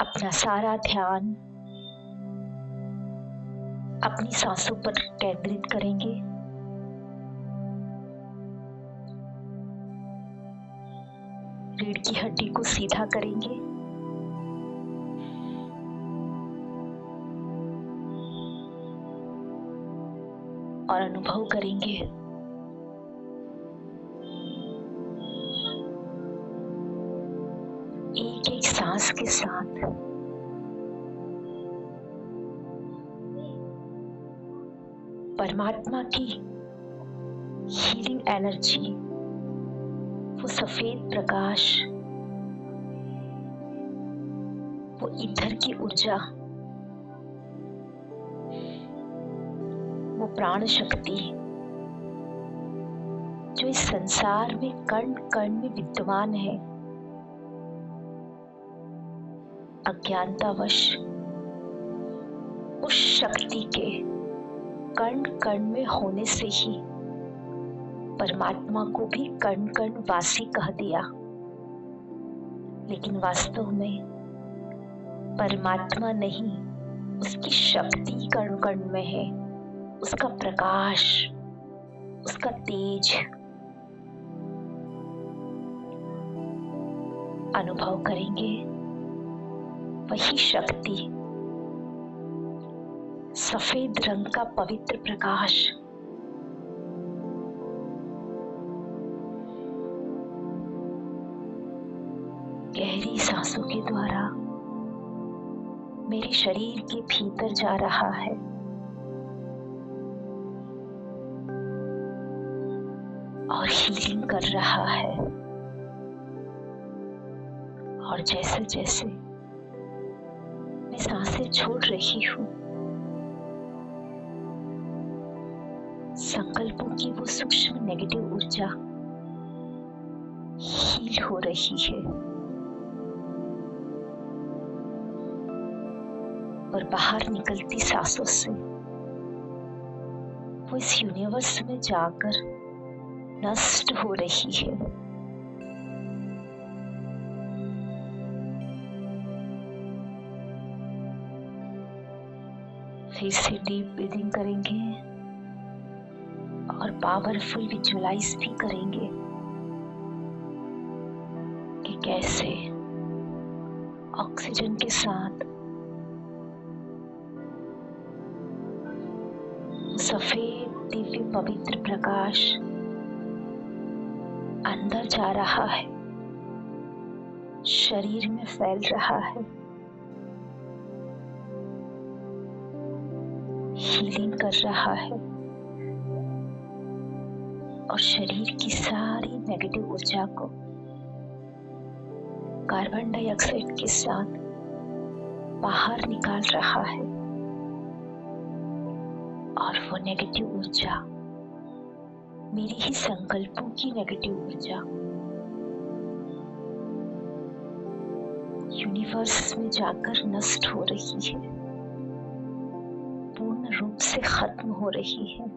अपना सारा ध्यान अपनी सांसों पर केंद्रित करेंगे। रीढ़ की हड्डी को सीधा करेंगे। और अनुभव करेंगे एक एक सांस के साथ परमात्मा की हीलिंग एनर्जी, वो सफेद प्रकाश, वो ईथर की ऊर्जा, वो प्राण शक्ति जो इस संसार में कण कण में विद्यमान है, अज्ञानतावश उस शक्ति के कण कण में होने से ही परमात्मा को भी कण कण वासी कह दिया। लेकिन वास्तव में परमात्मा नहीं, उसकी शक्ति कण कण में है, उसका प्रकाश, उसका तेज। अनुभव करेंगे वही शक्ति, सफेद रंग का पवित्र प्रकाश गहरी सांसों के द्वारा मेरे शरीर के भीतर जा रहा है। और हीलिंग कर रहा है। और जैसे जैसे मैं सांसें छोड़ रही हूँ, संकल्पों की वो सूक्ष्म नेगेटिव ऊर्जा हील हो रही है और बाहर निकलती सांसों से वो इस यूनिवर्स में जाकर नष्ट हो रही है। फिर से डीप ब्रीदिंग करेंगे और पावरफुल विजुअलाइज भी करेंगे कि कैसे ऑक्सीजन के साथ सफेद दिव्य पवित्र प्रकाश अंदर जा रहा है, शरीर में फैल रहा है, हीलिंग कर रहा है और शरीर की सारी नेगेटिव ऊर्जा को कार्बन डाइऑक्साइड के साथ बाहर निकाल रहा है। और वो नेगेटिव ऊर्जा, मेरी ही संकल्पों की नेगेटिव ऊर्जा यूनिवर्स में जाकर नष्ट हो रही है, पूर्ण रूप से खत्म हो रही है।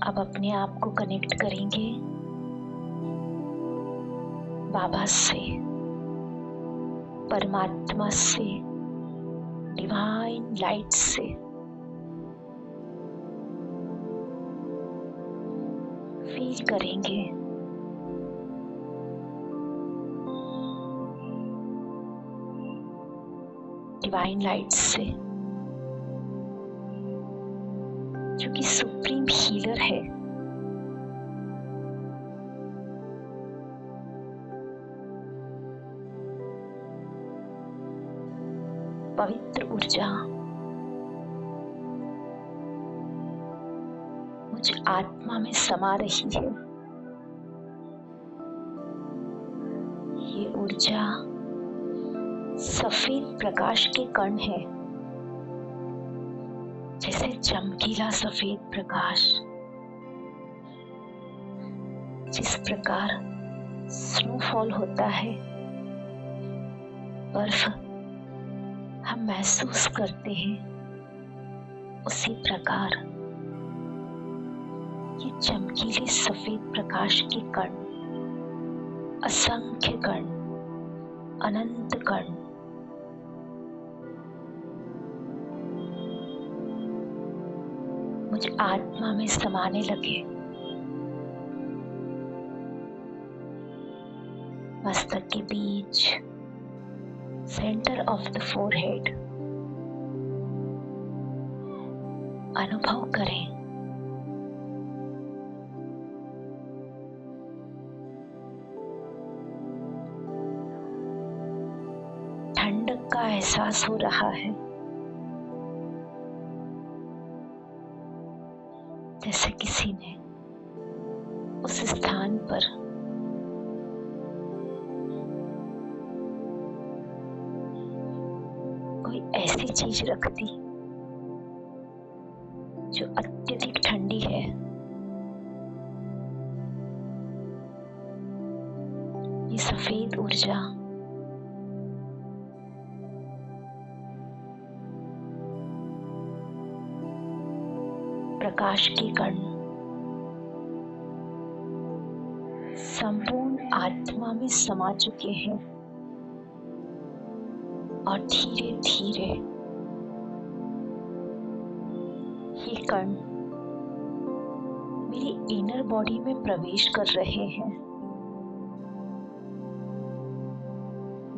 अब अपने आप को कनेक्ट करेंगे बाबा से, परमात्मा से, डिवाइन लाइट से। फील करेंगे डिवाइन लाइट से, जो कि सुप्रीम हीलर है। पवित्र ऊर्जा मुझ आत्मा में समा रही है। ये ऊर्जा सफेद प्रकाश के कण है, जैसे चमकीला सफेद प्रकाश। जिस प्रकार स्नोफॉल होता है, बर्फ हम महसूस करते हैं, उसी प्रकार ये चमकीले सफेद प्रकाश के कण, असंख्य कण, अनंत कण मुझ आत्मा में समाने लगे। मस्तक के बीच, सेंटर ऑफ द फोरहेड, अनुभव करें ठंडक का एहसास हो रहा है, जैसे किसी ने उस स्थान पर कोई ऐसी चीज रख दी जो अत्यधिक ठंडी है। ये सफेद ऊर्जा प्रकाश के कण संपूर्ण आत्मा में समा चुके हैं और धीरे धीरे ये कण मेरी इनर बॉडी में प्रवेश कर रहे हैं।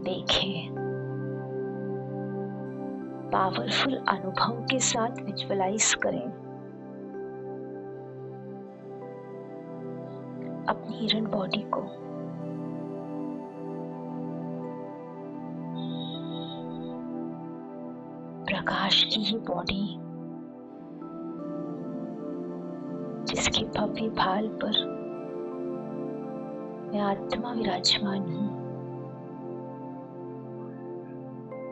देखें, पावरफुल अनुभव के साथ विजुअलाइज करें अपनी इनर बॉडी को। प्रकाश की ये बॉडी जिसके भव्य भाल पर मैं आत्मा विराजमान हूँ,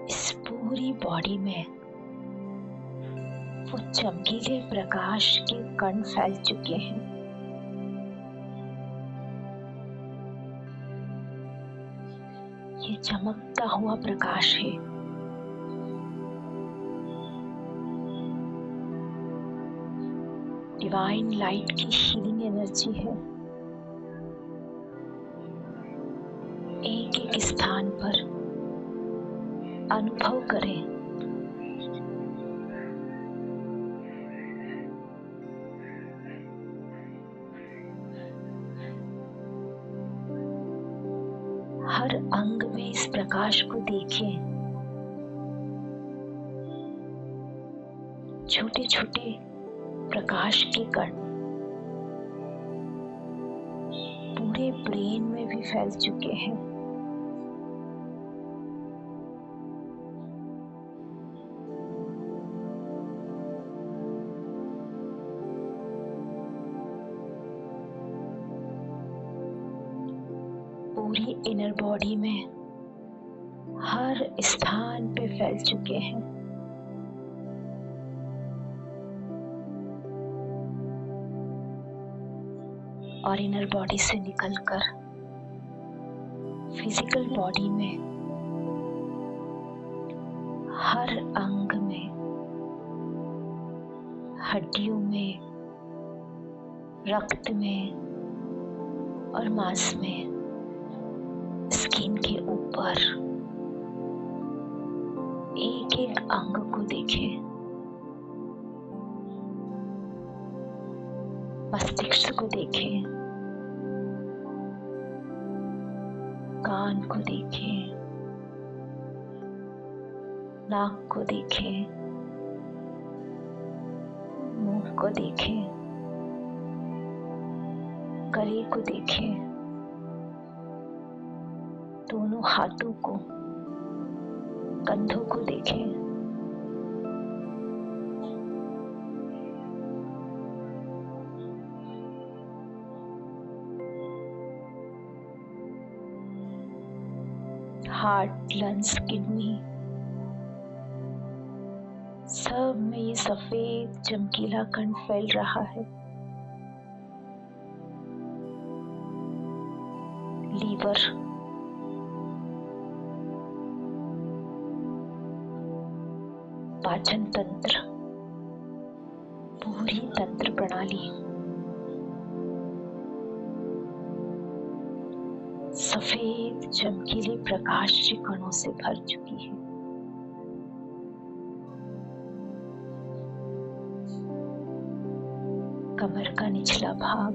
इस पूरी बॉडी में वो चमकीले प्रकाश के कण फैल चुके हैं। ये चमकता हुआ प्रकाश है। डिवाइन लाइट की हीलिंग एनर्जी है। एक एक स्थान पर अनुभव करें हर अंग में इस प्रकाश को देखें। छोटे छोटे प्रकाश के कण पूरे ब्रेन में भी फैल चुके हैं। पूरी इनर बॉडी में हर स्थान पे फैल चुके हैं। और इनर बॉडी से निकलकर फिजिकल बॉडी में हर अंग में, हड्डियों में, रक्त में और मांस में, स्किन के ऊपर एक एक अंग को देखें। मस्तिष्क को देखें, कान को देखें, नाक को देखें, मुंह को देखें, गले को देखें, दोनों हाथों को, कंधों को देखें। हार्ट, लंग्स, किडनी, सब में ये सफेद चमकीला कण फैल रहा है। लीवर, पाचन तंत्र, पूरी तंत्र प्रणाली सफेद चमकीले प्रकाश के कणों से भर चुकी है। कमर का निचला भाग,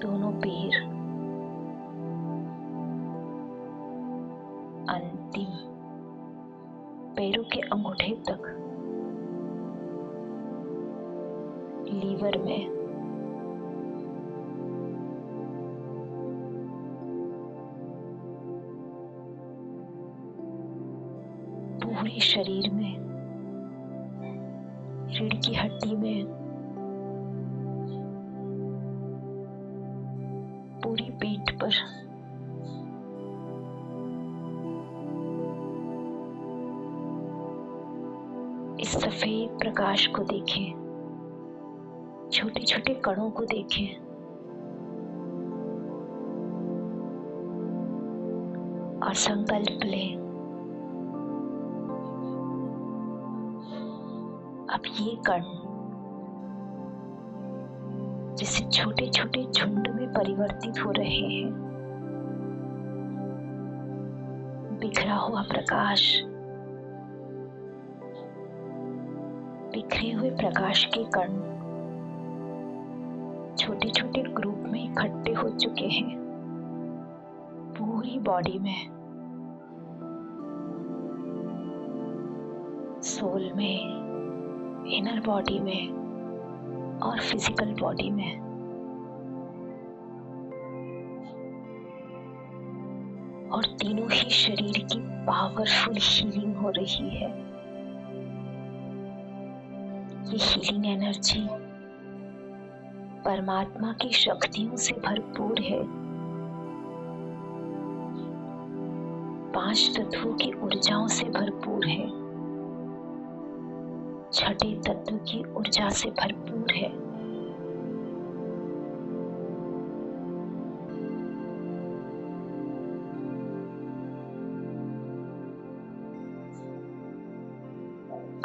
दोनों पैर, अंतिम पैरों के अंगूठे तक, लीवर में, पूरे शरीर में, रीढ़ की हड्डी में, पूरी पीठ पर, इस सफेद प्रकाश को देखें, छोटे छोटे कणों को देखें और संकल्प लें, अब ये कण जैसे छोटे छोटे झुंड में परिवर्तित हो रहे हैं। बिखरा हुआ प्रकाश, बिखरे हुए प्रकाश के कण छोटे छोटे ग्रुप में इकट्ठे हो चुके हैं। पूरी बॉडी में, सोल में, इनर बॉडी में और फिजिकल बॉडी में। और तीनों ही शरीर की पावरफुल हीलिंग हो रही है। ये हीलिंग एनर्जी परमात्मा की शक्तियों से भरपूर है। 5 तत्वों की ऊर्जाओं से भरपूर है। छठे तत्व की ऊर्जा से भरपूर है।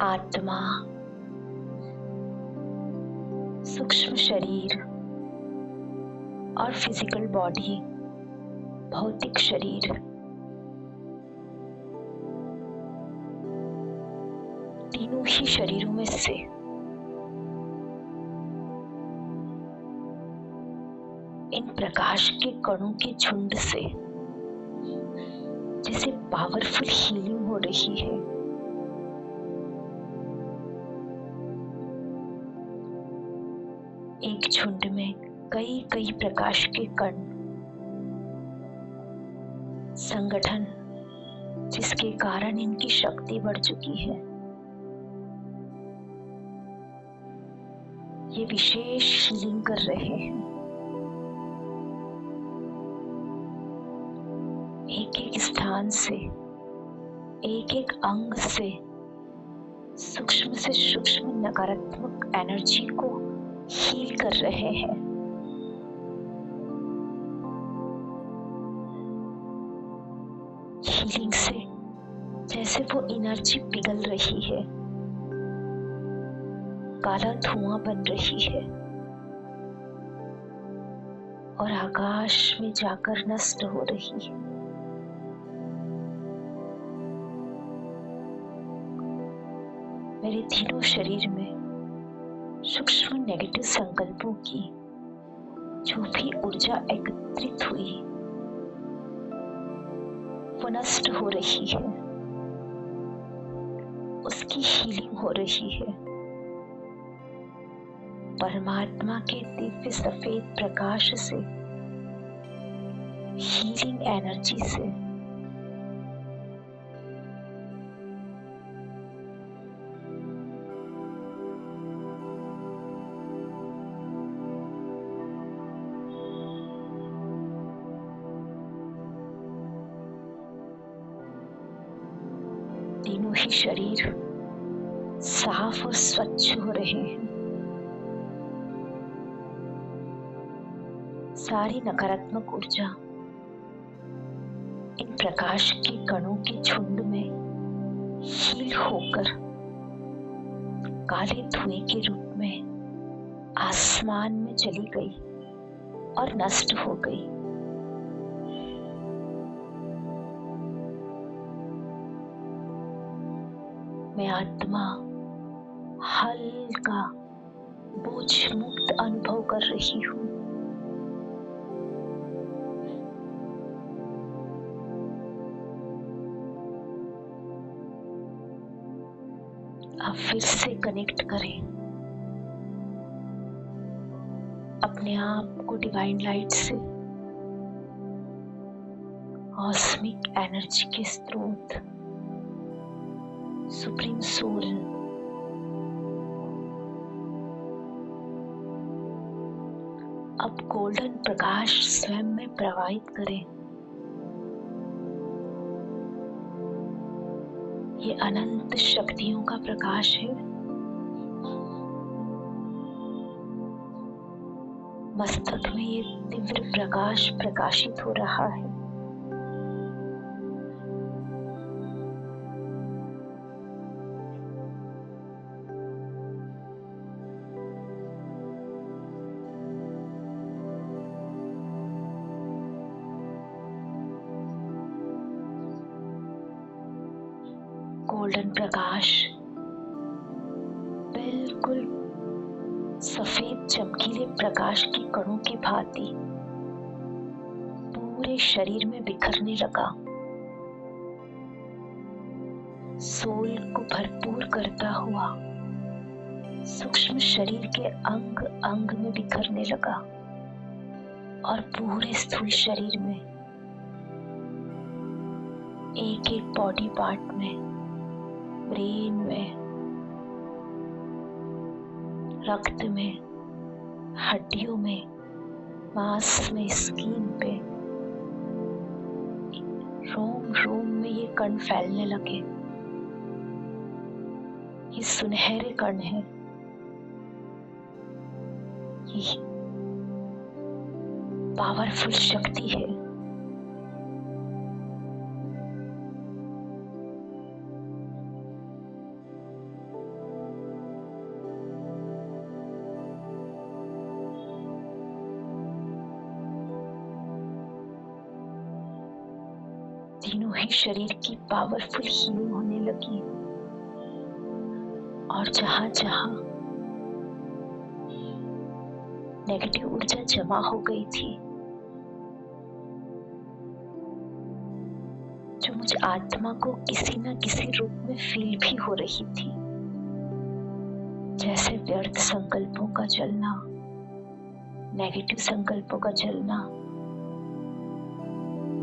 आत्मा, सूक्ष्म शरीर और फिजिकल बॉडी, भौतिक शरीर, तीनों ही शरीरों में से इन प्रकाश के कणों के झुंड से जैसे पावरफुल हीलिंग हो रही है। एक झुंड में कई कई प्रकाश के कण, संगठन जिसके कारण इनकी शक्ति बढ़ चुकी है। ये विशेष हीलिंग कर रहे हैं। एक एक स्थान से, एक एक अंग से सूक्ष्म से सूक्ष्म नकारात्मक एनर्जी को हील कर रहे हैं। हीलिंग से जैसे वो एनर्जी पिघल रही है, काला धुआं बन रही है और आकाश में जाकर नष्ट हो रही है। मेरे तीनों शरीर में सूक्ष्म नेगेटिव संकल्पों की जो भी ऊर्जा एकत्रित हुई वो नष्ट हो रही है, उसकी हीलिंग हो रही है। परमात्मा के दिव्य सफेद प्रकाश से, हीलिंग एनर्जी से तीनों ही शरीर साफ और स्वच्छ हो रहे हैं। सारी नकारात्मक ऊर्जा इन प्रकाश के कणों के झुंड में हील होकर काले धुएं के रूप में आसमान में चली गई और नष्ट हो गई। मैं आत्मा हल्का बोझ मुक्त अनुभव कर रही हूँ। अब फिर से कनेक्ट करें अपने आप को डिवाइन लाइट से, कॉस्मिक एनर्जी के स्रोत सुप्रीम सोल। अब गोल्डन प्रकाश स्वयं में प्रवाहित करें। ये अनंत शक्तियों का प्रकाश है। मस्तक में ये तीव्र प्रकाश प्रकाशित हो रहा है। गोल्डन प्रकाश बिल्कुल सफेद चमकीले प्रकाश के कणों की भांति पूरे शरीर में बिखरने लगा। सोल को भरपूर करता हुआ सूक्ष्म शरीर के अंग अंग में बिखरने लगा और पूरे स्थूल शरीर में, एक एक बॉडी पार्ट में, ब्रेन में, रक्त में, हड्डियों में, मांस में, स्किन पे, रोम रोम में ये कण फैलने लगे। ये सुनहरे कण हैं। ये पावरफुल शक्ति है। तीनों ही शरीर की पावरफुल हीलिंग होने लगी और जहां जहां नेगेटिव ऊर्जा जमा हो गई थी, जो मुझ आत्मा को किसी न किसी रूप में फील भी हो रही थी, जैसे व्यर्थ संकल्पों का चलना, नेगेटिव संकल्पों का चलना,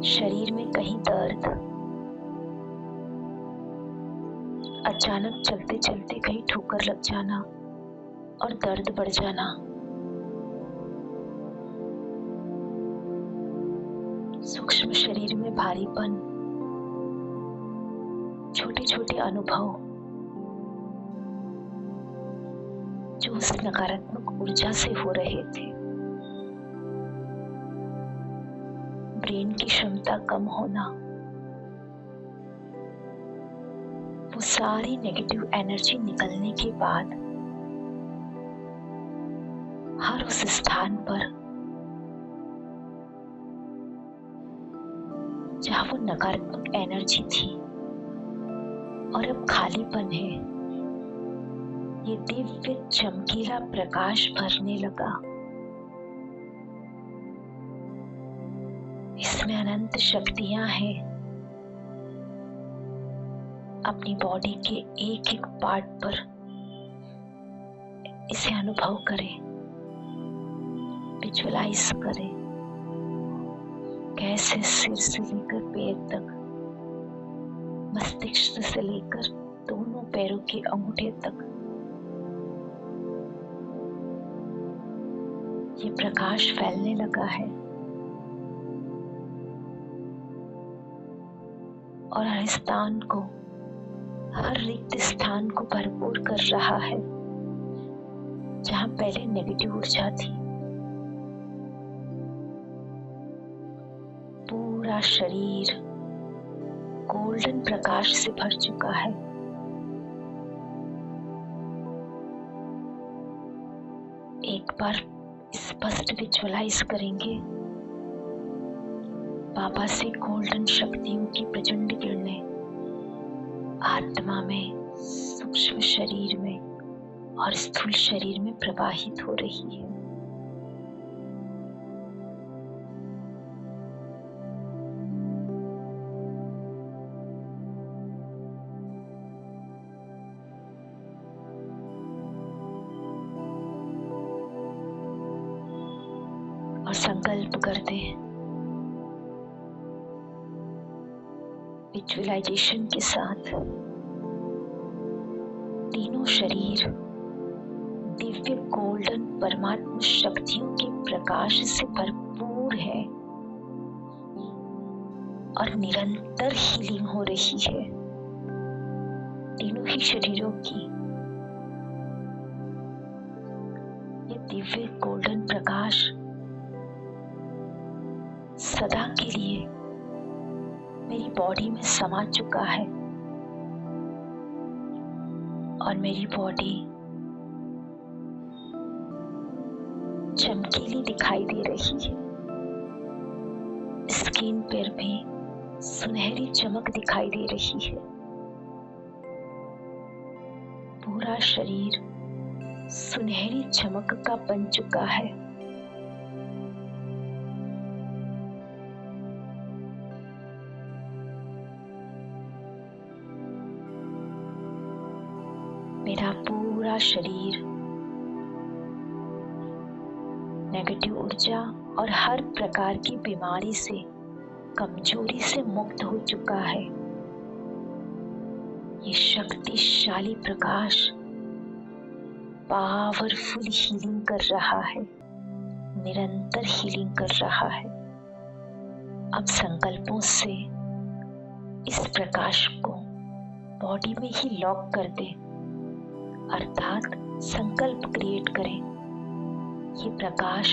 शरीर में कहीं दर्द, अचानक चलते चलते कहीं ठोकर लग जाना और दर्द बढ़ जाना, सूक्ष्म शरीर में भारीपन, छोटे छोटे अनुभव जो उस नकारात्मक ऊर्जा से हो रहे थे, ब्रेन की क्षमता कम होना, वो सारी नेगेटिव एनर्जी निकलने के बाद हर उस स्थान पर जहां वो नकारात्मक एनर्जी थी और अब खालीपन है, ये दिव्य चमकीला प्रकाश भरने लगा। इसमें अनंत शक्तियां हैं। अपनी बॉडी के एक एक पार्ट पर इसे अनुभव करें, विजुअलाइज करें, कैसे सिर से लेकर पैर तक, मस्तिष्क से लेकर दोनों पैरों के अंगूठे तक ये प्रकाश फैलने लगा है और हर स्थान को, हर रिक्त स्थान को भरपूर कर रहा है जहां पहले नेगेटिव ऊर्जा थी। पूरा शरीर गोल्डन प्रकाश से भर चुका है। एक बार स्पष्ट विजुअलाइज करेंगे, बाबा से गोल्डन शक्तियों की प्रचंड किरणें आत्मा में, सूक्ष्म शरीर में और स्थूल शरीर में प्रवाहित हो रही है। और संकल्प करते हैं, विजुअलाइजेशन के साथ तीनों शरीर दिव्य गोल्डन परमात्मा शक्तियों के प्रकाश से भरपूर है और निरंतर हीलिंग हो रही है। तीनों ही शरीरों की ये दिव्य गोल्डन प्रकाश सदा के लिए मेरी बॉडी में समा चुका है और मेरी बॉडी चमकीली दिखाई दे रही है। स्किन पर भी सुनहरी चमक दिखाई दे रही है। पूरा शरीर सुनहरी चमक का बन चुका है। मेरा पूरा शरीर नेगेटिव ऊर्जा और हर प्रकार की बीमारी से, कमजोरी से मुक्त हो चुका है। ये शक्तिशाली प्रकाश पावरफुल हीलिंग कर रहा है, निरंतर हीलिंग कर रहा है। अब संकल्पों से इस प्रकाश को बॉडी में ही लॉक कर दें, अर्थात संकल्प क्रिएट करें। ये प्रकाश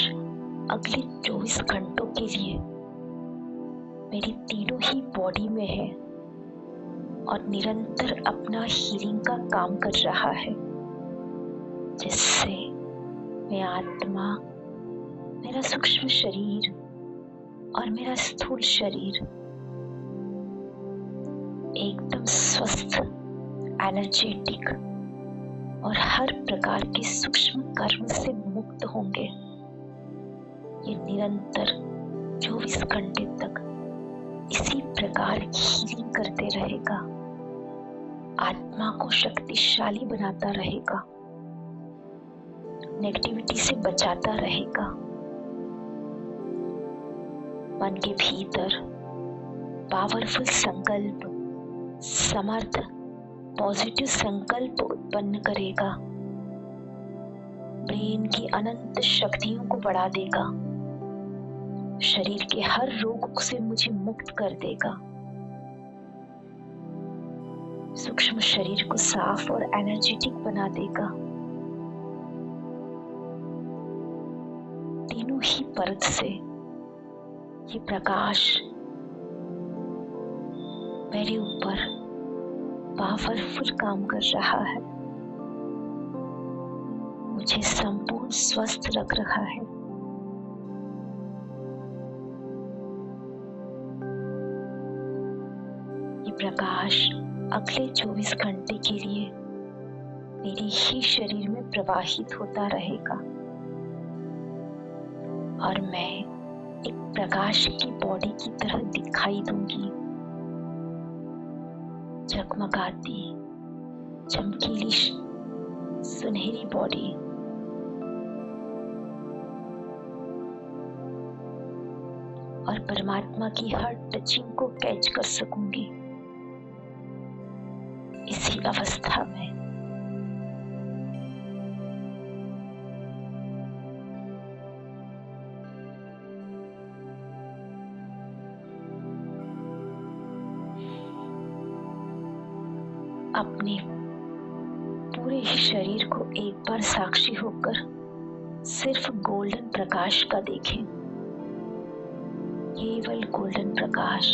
अगले 24 घंटों के लिए मेरी तीनों ही बॉडी में है और निरंतर अपना हीलिंग का काम कर रहा है, जिससे मैं आत्मा, मेरा सूक्ष्म शरीर और मेरा स्थूल शरीर एकदम स्वस्थ, एनर्जेटिक और हर प्रकार के सूक्ष्म कर्म से मुक्त होंगे। ये निरंतर 24 घंटे तक इसी प्रकार हीलिंग करते रहेगा, आत्मा को शक्तिशाली बनाता रहेगा, नेगेटिविटी से बचाता रहेगा। मन के भीतर पावरफुल संकल्प, समर्थ पॉजिटिव संकल्प उत्पन्न करेगा, ब्रेन की अनंत शक्तियों को बढ़ा देगा, शरीर के हर रोग से मुझे मुक्त कर देगा, सूक्ष्म शरीर को साफ और एनर्जेटिक बना देगा। तीनों ही परत से ये प्रकाश मेरे ऊपर पावरफुल काम कर रहा है, मुझे संपूर्ण स्वस्थ रख रहा है। ये प्रकाश अगले 24 घंटे के लिए मेरे ही शरीर में प्रवाहित होता रहेगा और मैं एक प्रकाश की बॉडी की तरह दिखाई दूंगी, जगमगाती, चमकीली, सुनहरी बॉडी। और परमात्मा की हर टचिंग को कैच कर सकूंगी। इसी अवस्था में अपने पूरे ही शरीर को एक बार साक्षी होकर सिर्फ गोल्डन प्रकाश का देखें, केवल गोल्डन प्रकाश।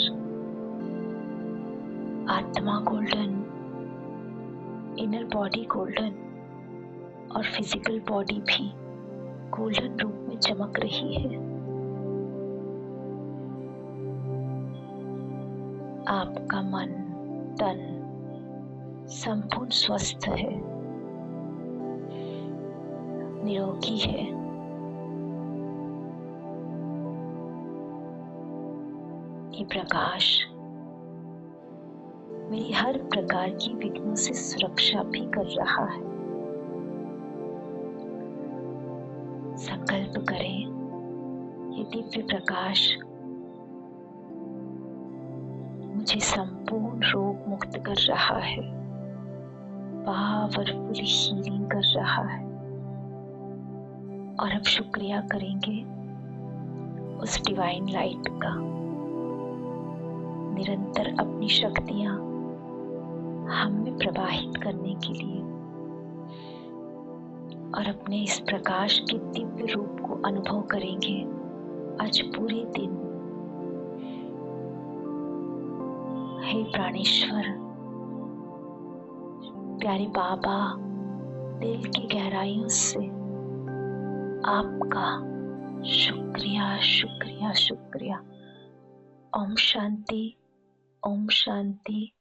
आत्मा गोल्डन, इनर बॉडी गोल्डन और फिजिकल बॉडी भी गोल्डन रूप में चमक रही है। आपका मन, तन संपूर्ण स्वस्थ है, निरोगी है। ये प्रकाश मेरी हर प्रकार की विघ्नों से सुरक्षा भी कर रहा है। संकल्प करें, ये दिव्य प्रकाश मुझे संपूर्ण रोग मुक्त कर रहा है, पावरफुल हीलिंग कर रहा है। और अब शुक्रिया करेंगे उस डिवाइन लाइट का, निरंतर अपनी शक्तियां हम में प्रवाहित करने के लिए, और अपने इस प्रकाश के दिव्य रूप को अनुभव करेंगे आज पूरे दिन। हे प्राणेश्वर, प्यारे बाबा, दिल की गहराइयों से आपका शुक्रिया शुक्रिया शुक्रिया। ओम शांति, ओम शांति,